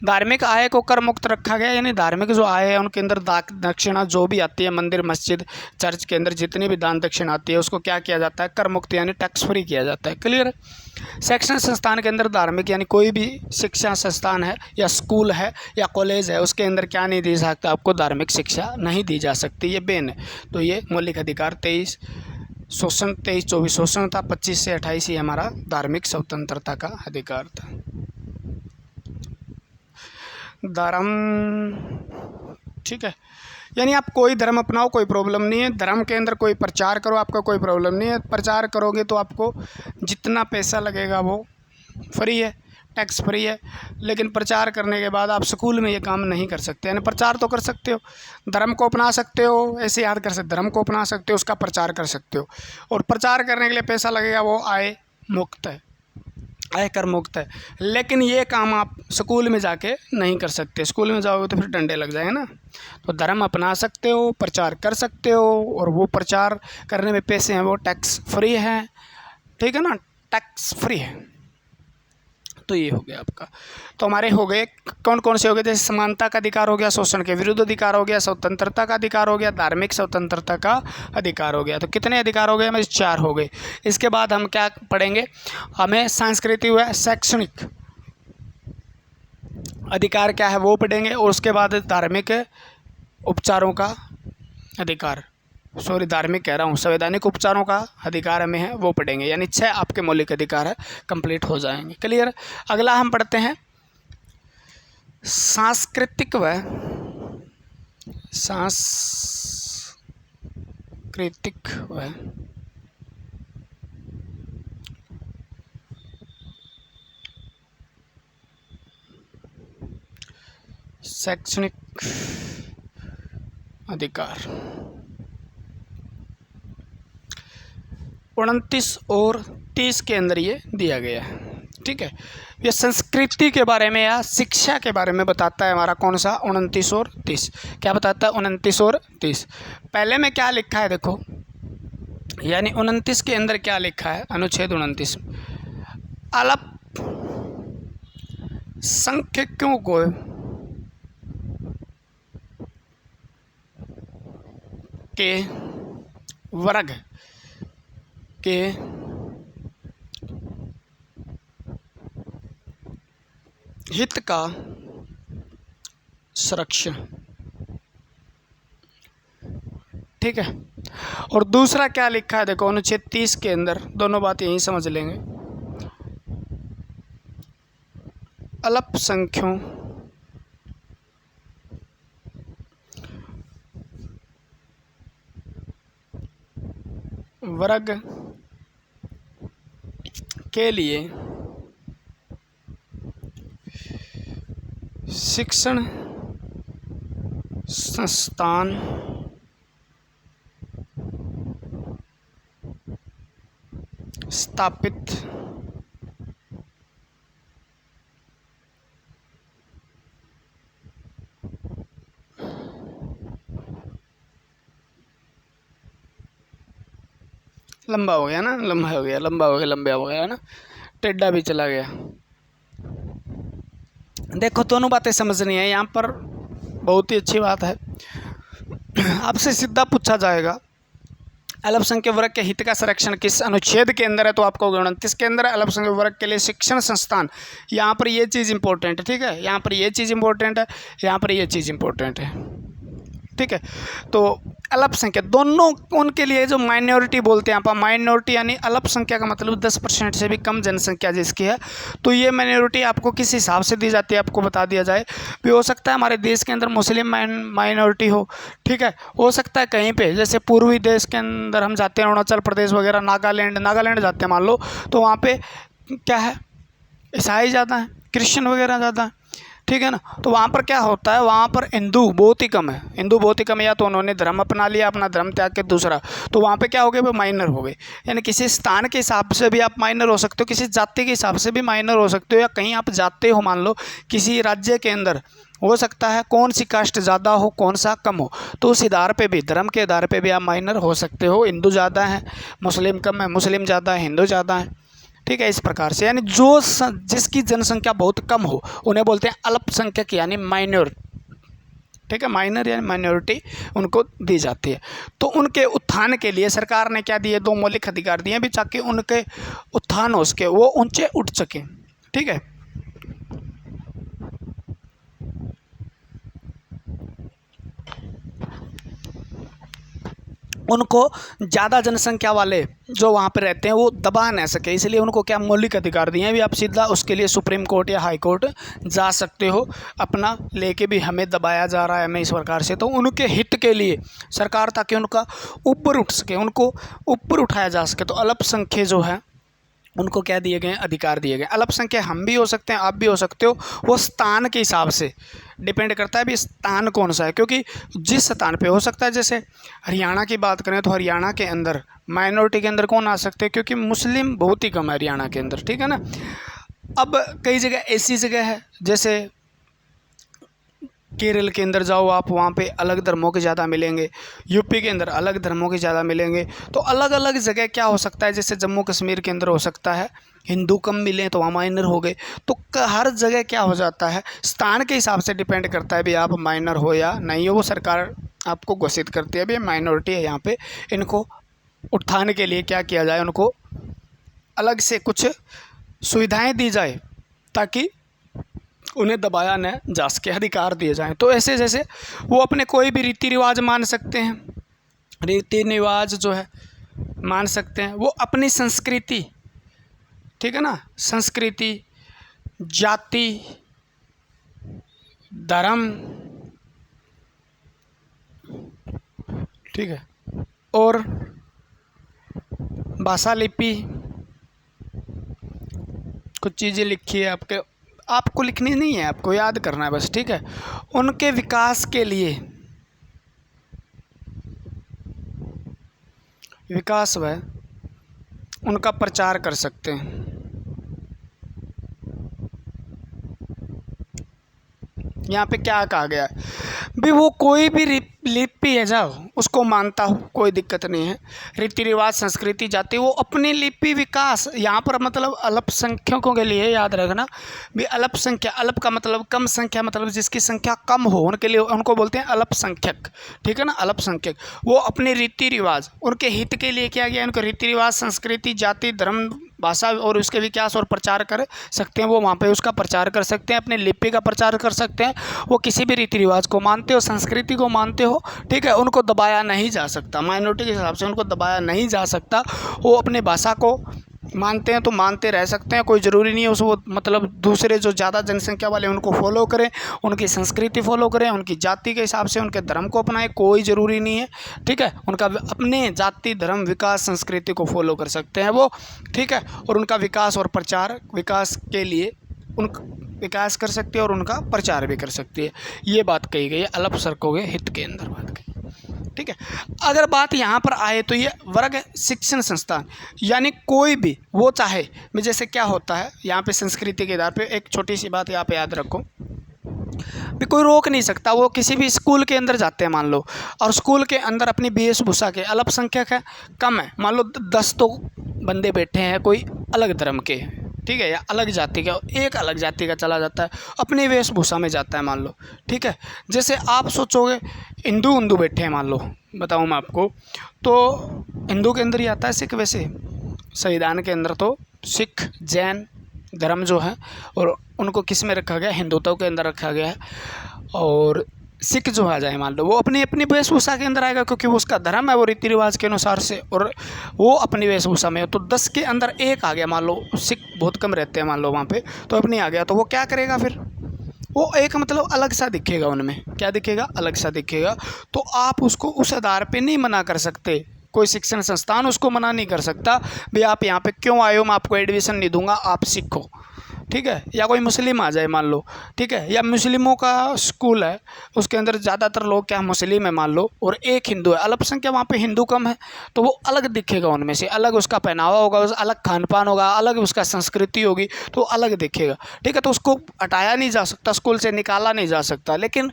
धार्मिक आय को कर मुक्त रखा गया, यानी धार्मिक जो आय है उनके अंदर दक्षिणा जो भी आती है, मंदिर मस्जिद चर्च के अंदर जितनी भी दान दक्षिणा आती है उसको क्या किया जाता है, कर मुक्त यानी टैक्स फ्री किया जाता है, क्लियर। शैक्षणिक संस्थान के अंदर धार्मिक यानी कोई भी शिक्षा संस्थान है या स्कूल है या कॉलेज है उसके अंदर क्या नहीं दी सकता, आपको धार्मिक शिक्षा नहीं दी जा सकती, ये बैन है। तो ये मौलिक अधिकार 23 शोषण 23-24 शोषण था, 25 से 28 ही हमारा धार्मिक स्वतंत्रता का अधिकार था। धर्म, ठीक है, यानी आप कोई धर्म अपनाओ कोई प्रॉब्लम नहीं है, धर्म के अंदर कोई प्रचार करो आपका कोई प्रॉब्लम नहीं है। प्रचार करोगे तो आपको जितना पैसा लगेगा वो फ्री है, टैक्स फ्री है, लेकिन प्रचार करने के बाद आप स्कूल में ये काम नहीं कर सकते। यानी प्रचार तो कर सकते हो, धर्म को अपना सकते हो, ऐसे याद कर सकते, धर्म को अपना सकते हो, उसका प्रचार कर सकते हो, और प्रचार करने के लिए पैसा लगेगा वो आय मुक्त है, आयकर मुक्त है। लेकिन ये काम आप स्कूल में जाके नहीं कर सकते, स्कूल में जाओगे तो फिर डंडे लग जाएंगे ना। तो धर्म अपना सकते हो, प्रचार कर सकते हो, और वो प्रचार करने में पैसे हैं वो टैक्स फ्री है, ठीक है ना, टैक्स फ्री है। तो ये हो गया आपका। तो हमारे हो गए कौन कौन से हो गए, जैसे समानता का अधिकार हो गया, शोषण के विरुद्ध अधिकार हो गया, स्वतंत्रता का अधिकार हो गया, धार्मिक स्वतंत्रता का अधिकार हो गया। तो कितने अधिकार हो गए हमें, 4 हो गए। इसके बाद हम क्या पढ़ेंगे, हमें सांस्कृतिक व शैक्षणिक अधिकार क्या है वो पढ़ेंगे, और उसके बाद धार्मिक उपचारों का अधिकार, सॉरी धार्मिक कह रहा हूँ, संवैधानिक उपचारों का अधिकार हमें है वो पढ़ेंगे। यानी 6 आपके मौलिक अधिकार है कंप्लीट हो जाएंगे, क्लियर। अगला हम पढ़ते हैं सांस्कृतिक व शैक्षणिक अधिकार। 29 और 30 के अंदर ये दिया गया है, ठीक है। ये संस्कृति के बारे में या शिक्षा के बारे में बताता है हमारा कौन सा, 29 और 30। क्या बताता है 29 और 30। पहले में क्या लिखा है देखो, यानी 29 के अंदर क्या लिखा है, अनुच्छेद 29, अल्पसंख्यकों को के वर्ग के हित का संरक्षण, ठीक है। और दूसरा क्या लिखा है देखो अनुच्छेद 30 के अंदर, दोनों बात यही समझ लेंगे, अल्पसंख्यों वर्ग के लिए शिक्षण संस्थान स्थापित लंबा हो गया ना, लंबा हो गया, लंबा हो गया, लंबा हो गया ना, टेढ़ा भी चला गया। देखो दोनों बातें समझनी है यहाँ पर, बहुत ही अच्छी बात है। आपसे सीधा पूछा जाएगा अल्पसंख्यक वर्ग के हित का संरक्षण किस अनुच्छेद के अंदर है, तो आपको 29 के अंदर अल्पसंख्यक वर्ग के लिए शिक्षण संस्थान। यहाँ पर ये चीज़ इंपॉर्टेंट है, ठीक है, यहाँ पर ये चीज़ इंपॉर्टेंट है, यहाँ पर ये चीज़ इंपॉर्टेंट है, ठीक है। तो अल्पसंख्यक दोनों उनके लिए जो माइनॉरिटी बोलते हैं, आप माइनॉरिटी यानी अल्पसंख्या का मतलब 10% से भी कम जनसंख्या जिसकी है, तो ये माइनॉरिटी आपको किस हिसाब से दी जाती है आपको बता दिया जाए। भी हो सकता है हमारे देश के अंदर मुस्लिम माइनॉरिटी हो, ठीक है, हो सकता है कहीं पे जैसे पूर्वी देश के अंदर हम जाते हैं, अरुणाचल प्रदेश वगैरह, नागालैंड जाते हैं मान लो, तो वहाँ पे क्या है, ईसाई ज़्यादा है, क्रिश्चियन वगैरह ज़्यादा है, ठीक है ना। तो वहाँ पर क्या होता है, वहाँ पर हिंदू बहुत ही कम है, हिंदू बहुत ही कम है, या तो उन्होंने धर्म अपना लिया, अपना धर्म त्याग के दूसरा, तो वहाँ पे क्या हो गए, वो माइनर हो गए। यानी किसी स्थान के हिसाब से भी आप माइनर हो सकते हो, किसी जाति के हिसाब से भी माइनर हो सकते हो, या कहीं आप जाते हो, मान लो किसी राज्य के अंदर हो सकता है कौन सी कास्ट ज़्यादा हो कौन सा कम हो, तो उस आधार पे भी, धर्म के आधार पे भी आप माइनर हो सकते हो। हिंदू ज़्यादा है, मुस्लिम कम है, मुस्लिम ज़्यादा है, हिंदू ज़्यादा है, ठीक है। इस प्रकार से यानी जिसकी जनसंख्या बहुत कम हो उन्हें बोलते हैं अल्पसंख्यक यानी माइनर, ठीक है। माइनर यानी माइनॉरिटी उनको दी जाती है। तो उनके उत्थान के लिए सरकार ने क्या दिए, 2 मौलिक अधिकार दिए भी, ताकि उनके उत्थान हो सके, वो ऊंचे उठ सके, ठीक है। उनको ज़्यादा जनसंख्या वाले जो वहाँ पे रहते हैं वो दबा ना सके, इसलिए उनको क्या मौलिक अधिकार दिए हैं भी, आप सीधा उसके लिए सुप्रीम कोर्ट या हाई कोर्ट जा सकते हो अपना लेके भी, हमें दबाया जा रहा है हमें इस प्रकार से। तो उनके हित के लिए सरकार, ताकि उनका ऊपर उठ सके, उनको ऊपर उठाया जा सके, तो अल्पसंख्यक जो है उनको क्या दिए गए, अधिकार दिए गए। अल्पसंख्यक हम भी हो सकते हैं, आप भी हो सकते हो, वो स्थान के हिसाब से डिपेंड करता है भी स्थान कौन सा है, क्योंकि जिस स्थान पे हो सकता है, जैसे हरियाणा की बात करें तो हरियाणा के अंदर माइनॉरिटी के अंदर कौन आ सकते हैं, क्योंकि मुस्लिम बहुत ही कम है हरियाणा के अंदर, ठीक है ना। अब कई जगह ऐसी जगह है, जैसे केरल के अंदर जाओ आप, वहाँ पे अलग धर्मों के ज़्यादा मिलेंगे, यूपी के अंदर अलग धर्मों के ज़्यादा मिलेंगे। तो अलग अलग जगह क्या हो सकता है, जैसे जम्मू कश्मीर के अंदर हो सकता है हिंदू कम मिले तो वहाँ माइनर हो गए। तो हर जगह क्या हो जाता है, स्थान के हिसाब से डिपेंड करता है भी आप माइनर हो या नहीं हो, वो सरकार आपको घोषित करती है भी माइनॉरिटी है यहाँ पे, इनको उत्थान के लिए क्या किया जाए, उनको अलग से कुछ सुविधाएँ दी जाए ताकि उन्हें दबाया न जा सके, अधिकार दिए जाएं। तो ऐसे जैसे वो अपने कोई भी रीति रिवाज मान सकते हैं, रीति रिवाज जो है मान सकते हैं, वो अपनी संस्कृति, ठीक है ना, संस्कृति, जाति, धर्म, ठीक है, और भाषा लिपि, कुछ चीज़ें लिखी है आपको लिखनी नहीं है, आपको याद करना है बस, ठीक है। उनके विकास के लिए, विकास व उनका प्रचार कर सकते हैं। यहाँ पे क्या कहा गया है भी, वो कोई भी लिपि है जाओ उसको मानता हो, कोई दिक्कत नहीं है, रीति रिवाज, संस्कृति, जाति, वो अपनी लिपि विकास, यहाँ पर मतलब अल्पसंख्यकों के लिए याद रखना भी, अल्पसंख्या, अल्प का मतलब कम, संख्या मतलब जिसकी संख्या कम हो, उनके लिए उनको बोलते हैं अल्पसंख्यक, ठीक है ना, अल्पसंख्यक। वो अपने रीति रिवाज, उनके हित के लिए क्या गया, उनके रीति रिवाज, संस्कृति, जाति, धर्म, भाषा और उसके विकास और प्रचार कर सकते हैं, वो वहाँ पे उसका प्रचार कर सकते हैं, अपने लिपि का प्रचार कर सकते हैं। वो किसी भी रीति रिवाज को मानते हो, संस्कृति को मानते हो, ठीक है, उनको दबाया नहीं जा सकता, माइनॉरिटी के हिसाब से उनको दबाया नहीं जा सकता। वो अपने भाषा को मानते हैं तो मानते रह सकते हैं, कोई ज़रूरी नहीं है उस वो मतलब दूसरे जो ज़्यादा जनसंख्या वाले उनको फॉलो करें, उनकी संस्कृति फॉलो करें, उनकी जाति के हिसाब से उनके धर्म को अपनाएं, कोई ज़रूरी नहीं है, ठीक है। उनका अपने जाति, धर्म, विकास, संस्कृति को फॉलो कर सकते हैं वो, ठीक है, और उनका विकास और प्रचार, विकास के लिए उनका विकास कर सकती है और उनका प्रचार भी कर सकती है। ये बात कही गई है अल्पसंख्यकों के हित के अंदर बात कही, ठीक है। अगर बात यहाँ पर आए तो ये वर्ग शिक्षण संस्थान, यानी कोई भी वो चाहे मैं, जैसे क्या होता है यहाँ पे संस्कृति के आधार पे, एक छोटी सी बात यहाँ पे याद रखो भी, कोई रोक नहीं सकता, वो किसी भी स्कूल के अंदर जाते हैं मान लो, और स्कूल के अंदर अपनी वेशभूषा के, अल्पसंख्यक है, कम है, मान लो 10 तो बंदे बैठे हैं कोई अलग धर्म के, ठीक है, या अलग जाति का, एक अलग जाति का चला जाता है, अपनी वेशभूषा में जाता है मान लो, ठीक है। जैसे आप सोचोगे हिंदू बैठे हैं मान लो, बताऊँ मैं आपको, तो हिंदू के अंदर ही आता है सिख, वैसे संविधान के अंदर तो सिख, जैन धर्म जो है, और उनको किस में रखा गया, हिंदुत्व के अंदर रखा गया है। और सिख जो आ जाए मान लो, वो अपनी अपनी वेशभूषा के अंदर आएगा, क्योंकि वो उसका धर्म है, वो रीति रिवाज के अनुसार से, और वो अपनी वेशभूषा में। तो 10 के अंदर एक आ गया मान लो, सिख बहुत कम रहते हैं मान लो वहाँ पे, तो अपनी आ गया, तो वो क्या करेगा फिर, वो एक मतलब अलग सा दिखेगा, उनमें क्या दिखेगा, अलग सा दिखेगा। तो आप उसको उस आधार पे नहीं मना कर सकते, कोई शिक्षण संस्थान उसको मना नहीं कर सकता भी आप यहाँ पे क्यों आए हो, मैं आपको एडमिशन नहीं दूंगा, आप सीखो, ठीक है, या कोई मुस्लिम आ जाए मान लो, ठीक है, या मुस्लिमों का स्कूल है, उसके अंदर ज़्यादातर लोग क्या मुस्लिम है मान लो, और एक हिंदू है, अल्पसंख्यक वहाँ पे हिंदू कम है, तो वो अलग दिखेगा उनमें से, अलग उसका पहनावा होगा, अलग खान पान होगा, अलग उसका संस्कृति होगी, तो अलग दिखेगा, ठीक है। तो उसको हटाया नहीं जा सकता, स्कूल से निकाला नहीं जा सकता। लेकिन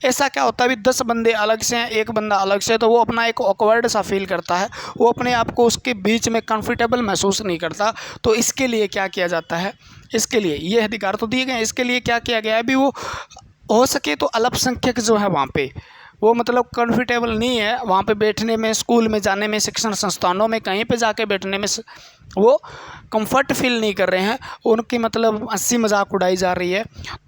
ऐसा क्या होता है, अभी 10 बंदे अलग से हैं, एक बंदा अलग से, तो वो अपना एक ऑकवर्ड सा फील करता है, वो अपने आप को उसके बीच में कंफर्टेबल महसूस नहीं करता। तो इसके लिए क्या किया जाता है, इसके लिए ये अधिकार तो दिए गए हैं, इसके लिए क्या किया गया है, अभी वो हो सके तो अल्पसंख्यक जो है वहाँ पे वो मतलब कंफर्टेबल नहीं है वहाँ पे बैठने में, स्कूल में जाने में, शिक्षण संस्थानों में कहीं पे जाके बैठने में वो कंफर्ट फील नहीं कर रहे हैं, उनकी मतलब हंसी मजाक उड़ाई जा रही है।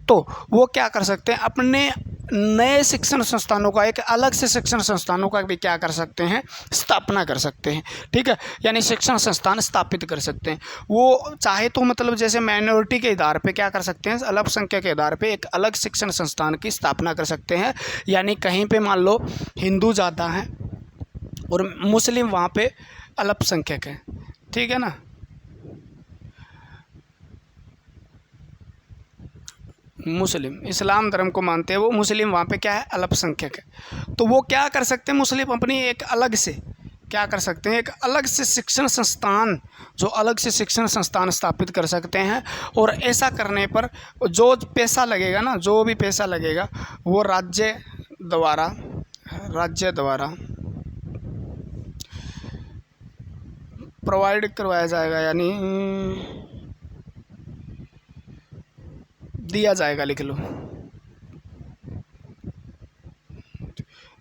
तो वो क्या कर सकते हैं, अपने नए शिक्षण संस्थानों का, एक अलग से शिक्षण संस्थानों का भी क्या कर सकते हैं, स्थापना कर सकते हैं, ठीक है, यानी शिक्षण संस्थान स्थापित कर सकते हैं। वो चाहे तो मतलब जैसे माइनॉरिटी के आधार पे क्या कर सकते हैं, अल्पसंख्यक के आधार पे एक अलग शिक्षण संस्थान की स्थापना कर सकते हैं, यानी कहीं पे मान लो हिंदू ज़्यादा हैं और मुस्लिम वहाँ पे अल्पसंख्यक हैं, ठीक है ना, मुस्लिम इस्लाम धर्म को मानते हैं, वो मुस्लिम वहाँ पे क्या है, अल्पसंख्यक है। तो वो क्या कर सकते हैं, मुस्लिम अपनी एक अलग से क्या कर सकते हैं, एक अलग से शिक्षण संस्थान, जो अलग से शिक्षण संस्थान स्थापित कर सकते हैं। और ऐसा करने पर जो पैसा लगेगा ना, जो भी पैसा लगेगा वो राज्य द्वारा प्रोवाइड करवाया जाएगा, यानी दिया जाएगा, लिख लो,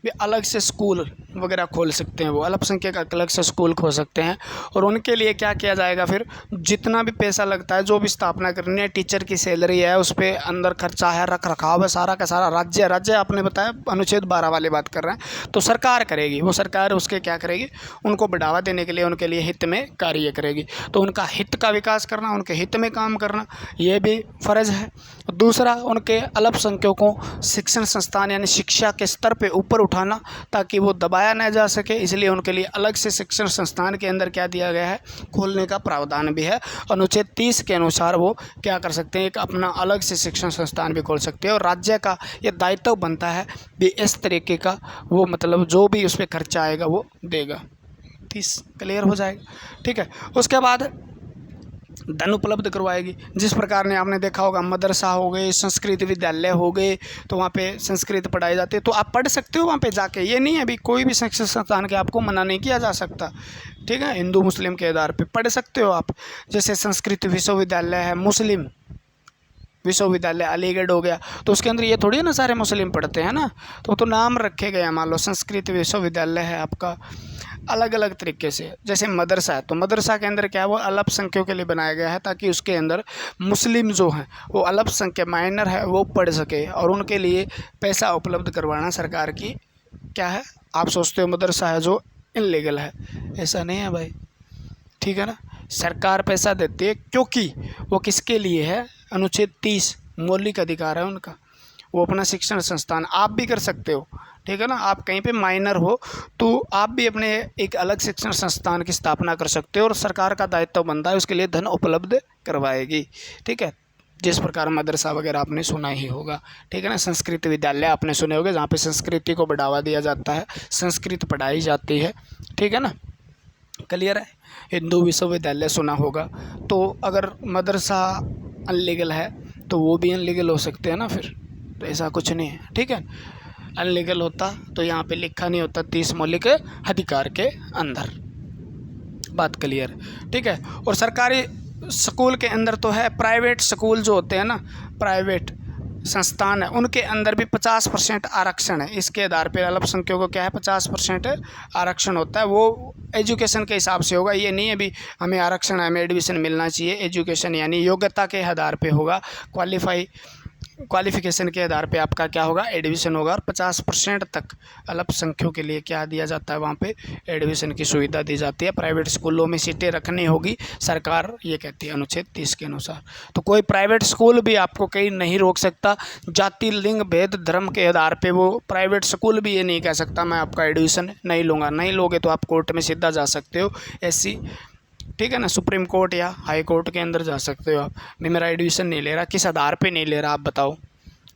भी अलग से स्कूल वगैरह खोल सकते हैं, वो अल्पसंख्यक अलग से स्कूल खोल सकते हैं। और उनके लिए क्या किया जाएगा, फिर जितना भी पैसा लगता है, जो भी स्थापना करनी है, टीचर की सैलरी है, उस पर अंदर खर्चा है, रख रखाव है, सारा का सारा राज्य आपने बताया अनुच्छेद 12 वाली बात कर रहे हैं, तो सरकार करेगी। वो सरकार उसके क्या करेगी, उनको बढ़ावा देने के लिए उनके लिए हित में कार्य करेगी। तो उनका हित का विकास करना, उनके हित में काम करना, ये भी फ़र्ज़ है। दूसरा, उनके अल्पसंख्यकों शिक्षण संस्थान यानी शिक्षा के स्तर पे ऊपर उठाना, ताकि वो दबाया न जा सके, इसलिए उनके लिए अलग से शिक्षण संस्थान के अंदर क्या दिया गया है, खोलने का प्रावधान भी है। अनुच्छेद 30 के अनुसार वो क्या कर सकते हैं, एक अपना अलग से शिक्षण संस्थान भी खोल सकते हैं। और राज्य का ये दायित्व बनता है भी इस तरीके का वो मतलब जो भी उस पर खर्चा आएगा वो देगा। 30 क्लियर हो जाएगा, ठीक है। उसके बाद धन उपलब्ध करवाएगी, जिस प्रकार ने आपने देखा होगा मदरसा हो गए, संस्कृत विद्यालय हो गए, तो वहाँ पे संस्कृत पढ़ाई जाती है, तो आप पढ़ सकते हो वहाँ पे जाके, ये नहीं है अभी कोई भी शिक्षण संस्थान के आपको मना नहीं किया जा सकता, ठीक है, हिंदू मुस्लिम के आधार पे पढ़ सकते हो आप। जैसे संस्कृत विश्वविद्यालय है, मुस्लिम विश्वविद्यालय अलीगढ़ हो गया, तो उसके अंदर ये थोड़ी है ना सारे मुस्लिम पढ़ते हैं ना, तो नाम रखे गए हैं। मान लो संस्कृत विश्वविद्यालय है आपका, अलग अलग तरीके से। जैसे मदरसा है, तो मदरसा के अंदर क्या है, वो अल्पसंख्यकों के लिए बनाया गया है, ताकि उसके अंदर मुस्लिम जो हैं वो अल्पसंख्यक माइनर है वो पढ़ सके, और उनके लिए पैसा उपलब्ध करवाना सरकार की क्या है। आप सोचते हो मदरसा है जो इनलीगल है, ऐसा नहीं है भाई, ठीक है ना। सरकार पैसा देती है क्योंकि वो किसके लिए है, अनुच्छेद 30 मौलिक अधिकार है उनका, वो अपना शिक्षण संस्थान आप भी कर सकते हो, ठीक है ना। आप कहीं पे माइनर हो तो आप भी अपने एक अलग शिक्षण संस्थान की स्थापना कर सकते हो, और सरकार का दायित्व बनता है उसके लिए धन उपलब्ध करवाएगी, ठीक है। जिस प्रकार मदरसा वगैरह आपने सुना ही होगा, ठीक है ना। संस्कृत विद्यालय आपने सुने होंगे, जहाँ पे संस्कृति को बढ़ावा दिया जाता है, संस्कृत पढ़ाई जाती है, ठीक है ना, क्लियर है। हिंदू विश्वविद्यालय सुना होगा, तो अगर मदरसा अनलीगल है तो वो भी अनलीगल हो सकते हैं ना फिर, तो ऐसा कुछ नहीं है, ठीक है। अनलीगल होता तो यहाँ पे लिखा नहीं होता 30 मौलिक अधिकार के अंदर, बात क्लियर, ठीक है। और सरकारी स्कूल के अंदर तो है, प्राइवेट स्कूल जो होते हैं ना, प्राइवेट संस्थान है, उनके अंदर भी 50% आरक्षण है। इसके आधार पर अल्पसंख्यकों को क्या है, 50% आरक्षण होता है। वो एजुकेशन के हिसाब से होगा, ये नहीं है भी हमें आरक्षण है, हमें एडमिशन मिलना चाहिए। एजुकेशन यानी योग्यता के आधार पे होगा, क्वालिफिकेशन के आधार पे आपका क्या होगा, एडमिशन होगा। और 50% तक अल्पसंख्यकों के लिए क्या दिया जाता है, वहाँ पे एडमिशन की सुविधा दी जाती है। प्राइवेट स्कूलों में सीटें रखनी होगी सरकार, ये कहती है अनुच्छेद 30 के अनुसार। तो कोई प्राइवेट स्कूल भी आपको कहीं नहीं रोक सकता, जाति लिंग भेद धर्म के आधार पे वो प्राइवेट स्कूल भी ये नहीं कह सकता मैं आपका एडमिशन नहीं लूँगा। नहीं लोगे तो आप कोर्ट में सीधा जा सकते हो, ऐसी ठीक है ना, सुप्रीम कोर्ट या हाई कोर्ट के अंदर जा सकते हो आप। भी मेरा एडमिशन नहीं ले रहा, किस आधार पे नहीं ले रहा आप बताओ?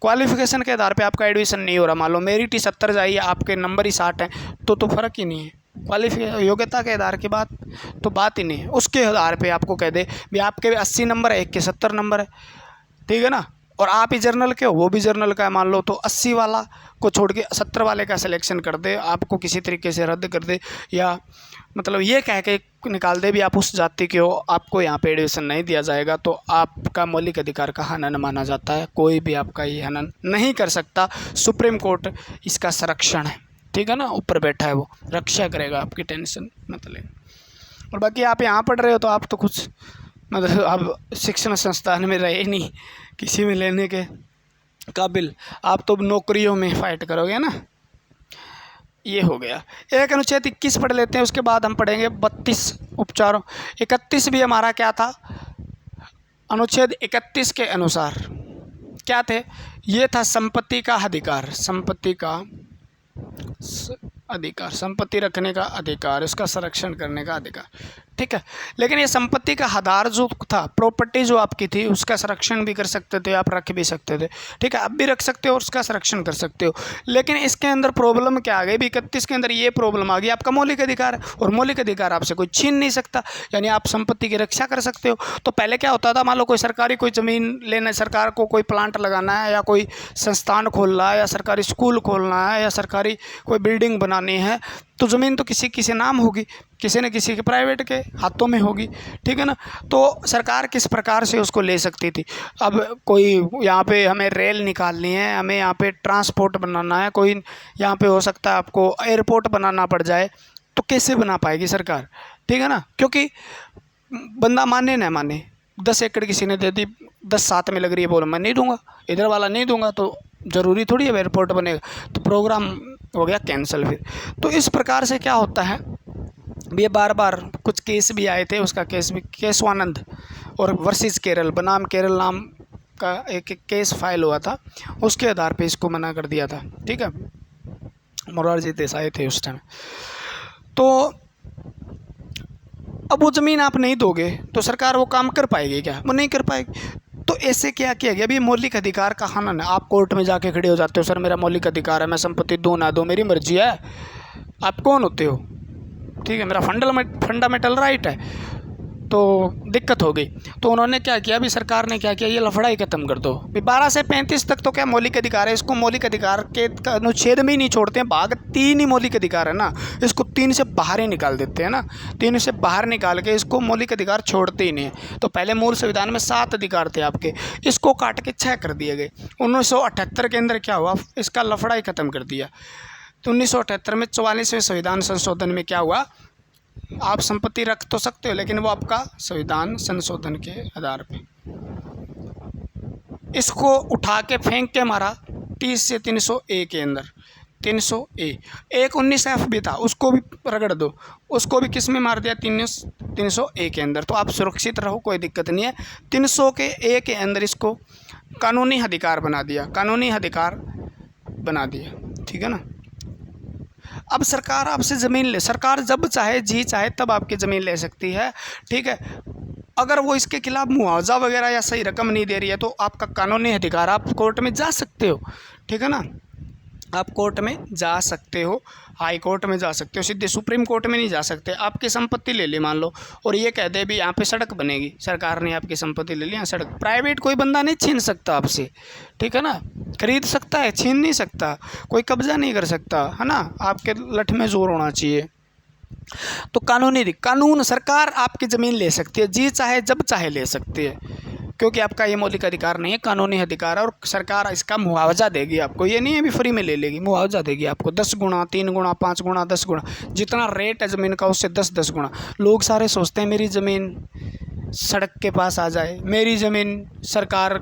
क्वालिफिकेशन के आधार पे आपका एडमिशन नहीं हो रहा, मान लो मेरिट ही 70 जाइए, आपके नंबर ही 60 है, तो फ़र्क ही नहीं है। क्वालिफिकेशन योग्यता के आधार की बात ही नहीं है। उसके आधार पे आपको कह दे भी आपके 80 नंबर है, एक के 70 नंबर है, ठीक है ना, और आप ही जर्नल के हो, वो भी जर्नल का है मान लो, तो 80 वाला को छोड़ के 70 वाले का सिलेक्शन कर दे, आपको किसी तरीके से रद्द कर दे, या मतलब ये कह के निकाल दे भी आप उस जाति के हो, आपको यहाँ पे एडमिशन नहीं दिया जाएगा, तो आपका मौलिक अधिकार का हनन माना जाता है। कोई भी आपका ये हनन नहीं कर सकता। सुप्रीम कोर्ट इसका संरक्षण है, ठीक है ना, ऊपर बैठा है, वो रक्षा करेगा, आपकी टेंशन मत ले। और बाकी आप यहाँ पढ़ रहे हो तो आप तो कुछ मतलब अब शिक्षण संस्थान में रहे नहीं किसी में लेने के काबिल, आप तो नौकरियों में फ़ाइट करोगे ना। ये हो गया। एक अनुच्छेद 21 पढ़ लेते हैं, उसके बाद हम पढ़ेंगे 32 उपचारों। 31 भी हमारा क्या था? अनुच्छेद 31 के अनुसार क्या थे? ये था संपत्ति का अधिकार, संपत्ति का अधिकार, संपत्ति रखने का अधिकार, इसका संरक्षण करने का अधिकार, ठीक है। लेकिन ये संपत्ति का आधार जो था, प्रॉपर्टी जो आपकी थी, उसका संरक्षण भी कर सकते थे, आप रख भी सकते थे, ठीक है, अब भी रख सकते हो और उसका संरक्षण कर सकते हो। लेकिन इसके अंदर प्रॉब्लम क्या आ गई? 31 के अंदर ये प्रॉब्लम आ गई, आपका मौलिक अधिकार है और मौलिक अधिकार आपसे कोई छीन नहीं सकता, यानी आप संपत्ति की रक्षा कर सकते हो। तो पहले क्या होता था, मान लो कोई सरकारी कोई ज़मीन लेना, सरकार को कोई प्लांट लगाना है या कोई संस्थान खोलना है या सरकारी स्कूल खोलना है या सरकारी कोई बिल्डिंग बनानी है, तो ज़मीन तो किसी नाम होगी, किसी न किसी के प्राइवेट के हाथों में होगी, ठीक है ना। तो सरकार किस प्रकार से उसको ले सकती थी? अब कोई यहाँ पे हमें रेल निकालनी है, हमें यहाँ पे ट्रांसपोर्ट बनाना है, कोई यहाँ पे हो सकता है आपको एयरपोर्ट बनाना पड़ जाए, तो कैसे बना पाएगी सरकार? ठीक है ना, क्योंकि बंदा माने ना माने, 10 एकड़ किसी ने दे दी, 10 साथ में लग रही है, बोल मैं नहीं दूंगा, इधर वाला नहीं दूंगा, तो ज़रूरी थोड़ी है एयरपोर्ट बनेगा, तो प्रोग्राम हो गया कैंसिल फिर। तो इस प्रकार से क्या होता है, ये बार बार कुछ केस भी आए थे, उसका केस भी केशवानंद और वर्सेस केरल बनाम केरल नाम का एक केस फाइल हुआ था, उसके आधार पे इसको मना कर दिया था, ठीक है। मोरारजी देसाई थे उस टाइम। तो अब वो ज़मीन आप नहीं दोगे तो सरकार वो काम कर पाएगी क्या? वो नहीं कर पाएगी। तो ऐसे क्या किया गया? अभी मौलिक अधिकार का हनन है। आप कोर्ट में जाके खड़े हो जाते हो, सर मेरा मौलिक अधिकार है, मैं संपत्ति दूँ ना दूँ मेरी मर्जी है। आप कौन होते हो? ठीक है, मेरा फंडामेंटल राइट है। तो दिक्कत हो गई। तो उन्होंने क्या किया, अभी सरकार ने क्या किया, ये लफड़ा ही ख़त्म कर दो। 12 से 35 तक तो क्या मौलिक अधिकार है, इसको मौलिक अधिकार के अनुच्छेद में ही नहीं छोड़ते हैं, भाग 3 ही मौलिक अधिकार है ना, इसको 3 से बाहर ही निकाल देते हैं ना, 3 से बाहर निकाल के इसको मौलिक अधिकार छोड़ते ही नहीं है। तो पहले मूल संविधान में 7 अधिकार थे आपके, इसको काट के 6 कर दिए गए। 1978 के अंदर क्या हुआ, इसका लफड़ा ही ख़त्म कर दिया। तो 1978 में 44वें संविधान संशोधन में क्या हुआ, आप संपत्ति रख तो सकते हो, लेकिन वो आपका संविधान संशोधन के आधार पे, इसको उठा के फेंक के मारा 30 से 300A के अंदर। 300A, एक 19F भी था, उसको भी रगड़ दो, उसको भी किस में मार दिया, 300A के अंदर। तो आप सुरक्षित रहो, कोई दिक्कत नहीं है। 300A के अंदर इसको कानूनी अधिकार बना दिया, कानूनी अधिकार बना दिया, ठीक है ना। अब सरकार आपसे ज़मीन ले, सरकार जब चाहे जी चाहे तब आपकी ज़मीन ले सकती है, ठीक है। अगर वो इसके खिलाफ मुआवजा वगैरह या सही रकम नहीं दे रही है, तो आपका कानूनी अधिकार, आप कोर्ट में जा सकते हो, ठीक है ना। आप कोर्ट में जा सकते हो, हाई कोर्ट में जा सकते हो, सीधे सुप्रीम कोर्ट में नहीं जा सकते। आपकी संपत्ति ले ली मान लो, और ये कह दे भी यहाँ पे सड़क बनेगी, सरकार ने आपकी संपत्ति ले ली, यहाँ सड़क, प्राइवेट कोई बंदा नहीं छीन सकता आपसे, ठीक है ना। खरीद सकता है, छीन नहीं सकता, कोई कब्जा नहीं कर सकता, है ना। आपके लठ में जोर होना चाहिए। तो कानून सरकार आपकी ज़मीन ले सकती है, जी चाहे जब चाहे ले सकती है, क्योंकि आपका ये मौलिक अधिकार नहीं है, कानूनी अधिकार है। और सरकार इसका मुआवजा देगी आपको, ये नहीं है भी फ्री में ले लेगी, मुआवजा देगी आपको 10 गुना, 3 गुना, 5 गुना, 10 गुना, जितना रेट है ज़मीन का उससे 10 गुना। लोग सारे सोचते हैं मेरी ज़मीन सड़क के पास आ जाए, मेरी ज़मीन सरकार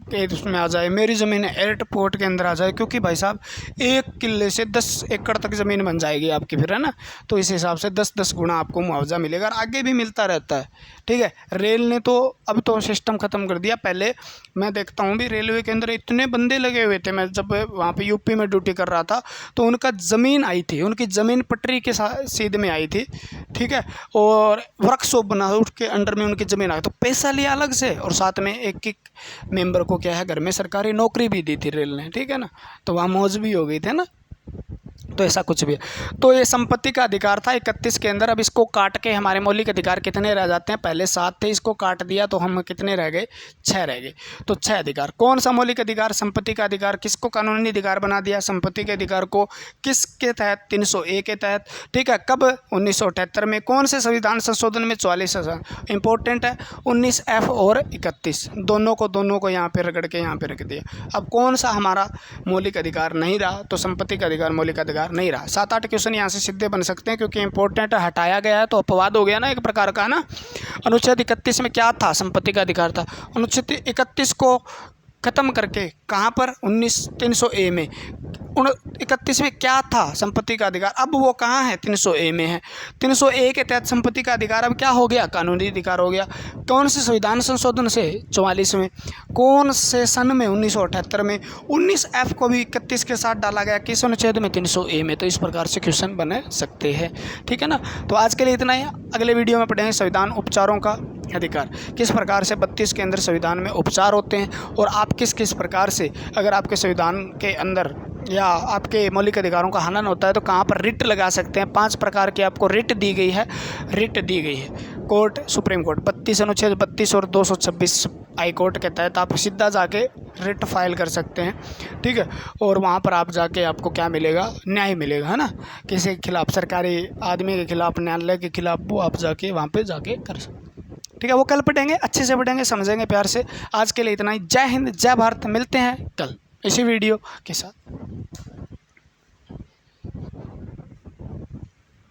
के उसमें आ जाए, मेरी ज़मीन एयरपोर्ट के अंदर आ जाए, क्योंकि भाई साहब 1 किले से 10 एकड़ तक ज़मीन बन जाएगी आपकी फिर, है ना। तो इस हिसाब से 10 गुना आपको मुआवजा मिलेगा, और आगे भी मिलता रहता है, ठीक। ठीक है। रेल ने तो अब तो सिस्टम ख़त्म कर दिया। पहले मैं देखता हूँ भी रेलवे के अंदर इतने बंदे लगे हुए थे। मैं जब वहाँ पे यूपी में ड्यूटी कर रहा था तो उनका ज़मीन आई थी, उनकी ज़मीन पटरी के सीध में आई थी, ठीक है। और वर्कशॉप बना उसके अंडर में उनकी ज़मीन आई, तो पैसा लिया अलग से और साथ में एक एक मेंबर को क्या है घर में सरकारी नौकरी भी दी थी रेल ने, ठीक है ना। तो वहाँ मौज भी हो गई थी ना। तो ऐसा कुछ भी है। तो ये संपत्ति का अधिकार था 31 के अंदर। अब इसको काट के हमारे मौलिक अधिकार कितने रह जाते हैं? पहले 7 थे, इसको काट दिया तो हम कितने रह गए? 6 रह गए। तो 6 अधिकार। कौन सा मौलिक अधिकार? संपत्ति का अधिकार। किसको कानूनी अधिकार बना दिया? संपत्ति के अधिकार को। किसके तहत? 300A के तहत, ठीक है। कब? 1978 में। कौन से संविधान संशोधन में? 44 इंपॉर्टेंट है, 19F और 31 दोनों को यहाँ पे रगड़ के यहाँ पे रख दिया। अब कौन सा हमारा मौलिक अधिकार नहीं रहा? तो संपत्ति का अधिकार मौलिक अधिकार नहीं रहा। 7-8 क्वेश्चन यहाँ से सीधे बन सकते हैं क्योंकि इंपॉर्टेंट हटाया गया है तो अपवाद हो गया ना एक प्रकार का ना। अनुच्छेद 31 में क्या था? संपत्ति का अधिकार था। अनुच्छेद 31 को खत्म करके कहाँ पर? 300A में। 31 में क्या था? संपत्ति का अधिकार। अब वो कहाँ है? 300A में है। 300A के तहत संपत्ति का अधिकार अब क्या हो गया? कानूनी अधिकार हो गया। कौन से संविधान संशोधन से? 44 में। कौन से सन में? 1978 में। 19F को भी 31 के साथ डाला गया किस अनुच्छेद में? 300A में। तो इस प्रकार से क्वेश्चन बन सकते हैं, ठीक है ना। तो आज के लिए इतना ही। अगले वीडियो में पढ़ेंगे संविधान उपचारों का अधिकार, किस प्रकार से 32 के अंदर संविधान में उपचार होते हैं और आप किस किस प्रकार से अगर आपके संविधान के अंदर या आपके मौलिक अधिकारों का हनन होता है तो कहाँ पर रिट लगा सकते हैं। 5 प्रकार की आपको रिट दी गई है, कोर्ट, सुप्रीम कोर्ट 32 अनुच्छेद 32 और 226 हाई कोर्ट के तहत आप सीधा जाके रिट फाइल कर सकते हैं, ठीक है। और वहाँ पर आप जाके आपको क्या मिलेगा? न्याय मिलेगा, है ना। किसी के खिलाफ, सरकारी आदमी के खिलाफ, न्यायालय के खिलाफ, वो आप जाके वहाँ पे जाके कर सकते, ठीक है। वो कल पढ़ेंगे, अच्छे से पढ़ेंगे, समझेंगे प्यार से। आज के लिए इतना ही। जय हिंद, जय भारत। मिलते हैं कल इसी वीडियो के साथ।